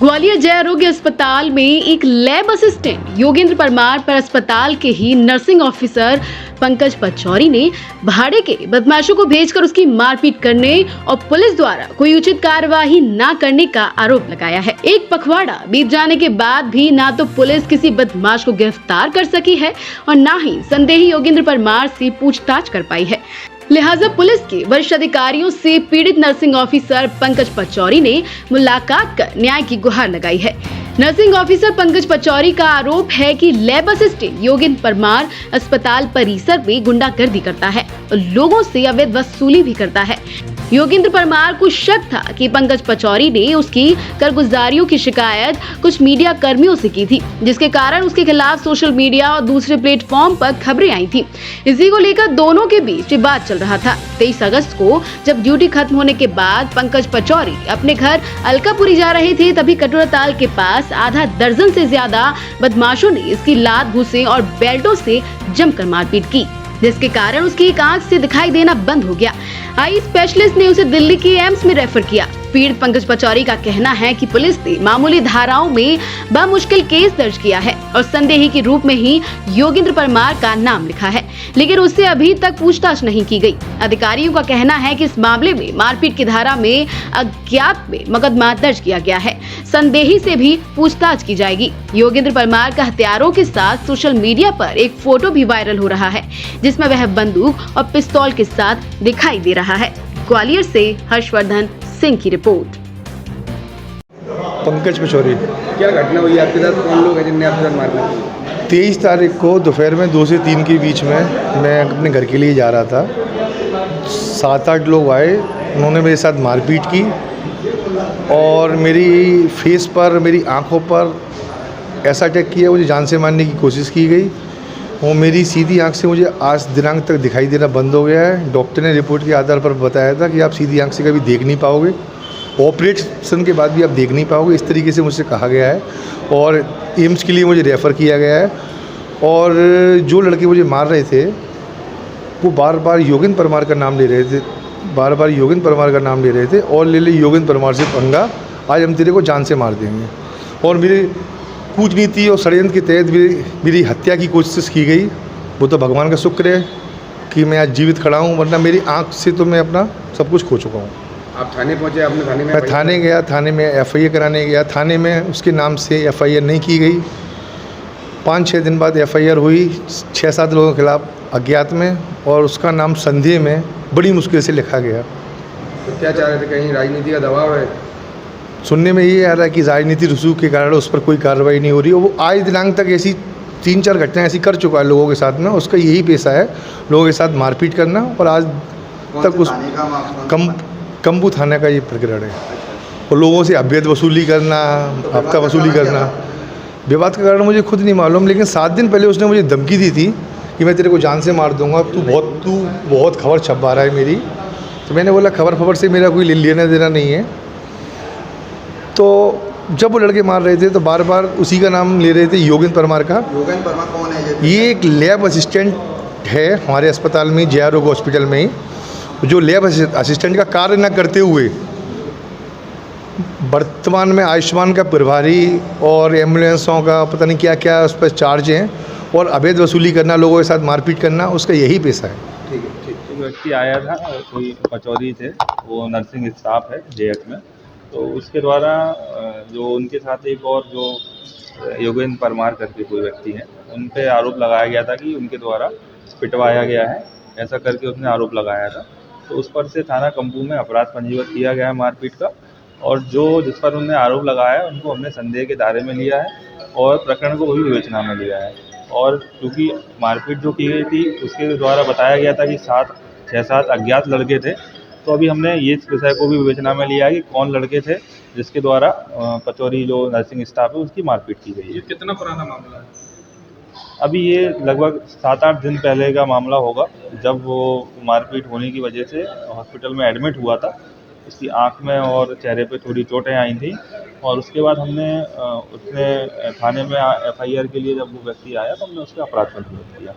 ग्वालियर जय आरोग्य अस्पताल में एक लैब असिस्टेंट योगेंद्र परमार पर अस्पताल के ही नर्सिंग ऑफिसर पंकज पचौरी ने भाड़े के बदमाशों को भेजकर उसकी मारपीट करने और पुलिस द्वारा कोई उचित कार्यवाही न करने का आरोप लगाया है। एक पखवाड़ा बीत जाने के बाद भी ना तो पुलिस किसी बदमाश को गिरफ्तार कर सकी है और न ही संदेही योगेंद्र परमार से पूछताछ कर पाई है। लिहाजा पुलिस के वरिष्ठ अधिकारियों से पीड़ित नर्सिंग ऑफिसर पंकज पचौरी ने मुलाकात कर न्याय की गुहार लगाई है। नर्सिंग ऑफिसर पंकज पचौरी का आरोप है कि लैब असिस्टेंट योगेंद्र परमार अस्पताल परिसर में गुंडागर्दी करता है और लोगों से अवैध वसूली भी करता है। योगेंद्र परमार को शक था कि पंकज पचौरी ने उसकी कारगुजारियों की शिकायत कुछ मीडिया कर्मियों से की थी, जिसके कारण उसके खिलाफ सोशल मीडिया और दूसरे प्लेटफॉर्म पर खबरें आई थी। इसी को लेकर दोनों के बीच विवाद चल रहा था। 23 अगस्त को जब ड्यूटी खत्म होने के बाद पंकज पचौरी अपने घर अलकापुरी जा रहे थे, तभी कटोरा ताल के पास आधा दर्जन से ज्यादा बदमाशों ने इसकी लात घूंसे और बेल्टों से जमकर मारपीट की, जिसके कारण उसकी एक आंख से दिखाई देना बंद हो गया। आई स्पेशलिस्ट ने उसे दिल्ली के एम्स में रेफर किया। पीड़ित पंकज पचौरी का कहना है कि पुलिस ने मामूली धाराओं में बामुश्किल केस दर्ज किया है और संदेही के रूप में ही योगेंद्र परमार का नाम लिखा है, लेकिन उससे अभी तक पूछताछ नहीं की गई। अधिकारियों का कहना है कि इस मामले में मारपीट की धारा में अज्ञात में मुकदमा दर्ज किया गया है। संदेही से भी पूछताछ की जाएगी। योगेंद्र परमार का हथियारों के साथ सोशल मीडिया पर एक फोटो भी वायरल हो रहा है, जिसमें वह बंदूक और पिस्तौल के साथ दिखाई दे रहा है। ग्वालियर से हर्षवर्धन सिंह की रिपोर्ट। पंकज पचौरी। क्या घटना हुई आपके साथ? कौन लोग हैं जिनने आपके साथ मारपीट की? 23 तारीख को दोपहर में 2 से 3 के बीच में मैं अपने घर के लिए जा रहा था। 7-8 लोग आए, उन्होंने मेरे साथ मारपीट की और मेरी फेस पर, मेरी आंखों पर ऐसा अटैक किया, मुझे जान से मारने की कोशिश की गई। वो मेरी सीधी आंख से मुझे आज दिनांक तक दिखाई देना बंद हो गया है। डॉक्टर ने रिपोर्ट के आधार पर बताया था कि आप सीधी आंख से कभी देख नहीं पाओगे, ऑपरेशन के बाद भी आप देख नहीं पाओगे, इस तरीके से मुझसे कहा गया है और एम्स के लिए मुझे रेफ़र किया गया है। और जो लड़के मुझे मार रहे थे वो बार बार योगेंद्र परमार का नाम ले रहे थे, और ले योगेंद्र परमार से पंगा, आज हम तेरे को जान से मार देंगे। और मेरे कूटनीति और षड्यंत्र के तहत मेरी हत्या की कोशिश की गई। वो तो भगवान का शुक्र है कि मैं आज जीवित खड़ा हूँ, वरना मेरी आंख से तो मैं अपना सब कुछ खो चुका हूँ। आप थाने पहुँचे? आपने थाने में? मैं थाने गया, थाने में FIR कराने गया। थाने में उसके नाम से FIR नहीं की गई। 5-6 दिन बाद FIR हुई 6-7 लोगों के खिलाफ अज्ञात में, और उसका नाम संदेह में बड़ी मुश्किल से लिखा गया। तो क्या चाह रहे थे? कहीं राजनीति का दबाव है? सुनने में ये आ रहा है कि राजनीति रसूख के कारण उस पर कोई कार्रवाई नहीं हो रही। और वो आज दिनांक तक ऐसी 3-4 घटनाएं ऐसी कर चुका है लोगों के साथ में। उसका यही पेशा है, लोगों के साथ मारपीट करना, और आज तक उस कंबू थाने का ये प्रकरण है। और लोगों से अवैध वसूली करना, हफ्ता वसूली करना। विवाद का कारण मुझे खुद नहीं मालूम, लेकिन 7 दिन पहले उसने मुझे धमकी दी थी कि मैं तेरे को जान से मार दूंगा, तू बहुत खबर छपवा रहा है मेरी। तो मैंने बोला खबर से मेरा कोई लेना देना नहीं है। तो जब वो लड़के मार रहे थे तो बार बार उसी का नाम ले रहे थे, योगेंद्र परमार का। योगेंद्र परमार कौन है? ये एक लैब असिस्टेंट है हमारे अस्पताल में, जय आरोग्य हॉस्पिटल में ही, जो लैब असिस्टेंट का कार्य न करते हुए वर्तमान में आयुष्मान का प्रभारी और एम्बुलेंसों का पता नहीं क्या क्या उस पर चार्ज हैं, और अवैध वसूली करना, लोगों के साथ मारपीट करना, उसका यही पेशा है। ठीक है, ठीक। एक व्यक्ति आया था, कोई पचौरी थे, वो नर्सिंग स्टाफ है JH में। तो उसके द्वारा जो उनके साथ एक और जो योगेंद्र परमार करके कोई व्यक्ति हैं, उन पे आरोप लगाया गया था कि उनके द्वारा पिटवाया गया है, ऐसा करके उसने आरोप लगाया था। तो उस पर से थाना कंपू में अपराध पंजीबद्ध किया गया है मारपीट का, और जिस पर उन्होंने आरोप लगाया है उनको हमने संदेह के दायरे में लिया है और प्रकरण को भी विवेचना में लिया है। और क्योंकि मारपीट जो की गई थी उसके द्वारा बताया गया था कि 6-7 अज्ञात लड़के थे, तो अभी हमने ये विषय को भी विवेचना में लिया है कि कौन लड़के थे जिसके द्वारा पचौरी जो नर्सिंग स्टाफ है उसकी मारपीट की गई है। ये कितना पुराना मामला है? अभी ये लगभग 7-8 दिन पहले का मामला होगा, जब वो मारपीट होने की वजह से हॉस्पिटल में एडमिट हुआ था। उसकी आंख में और चेहरे पे थोड़ी चोटें आई थी, और उसके बाद हमने उसने थाने में FIR के लिए जब वो व्यक्ति आया तो हमने उसका अपराध पंजीबद्ध किया।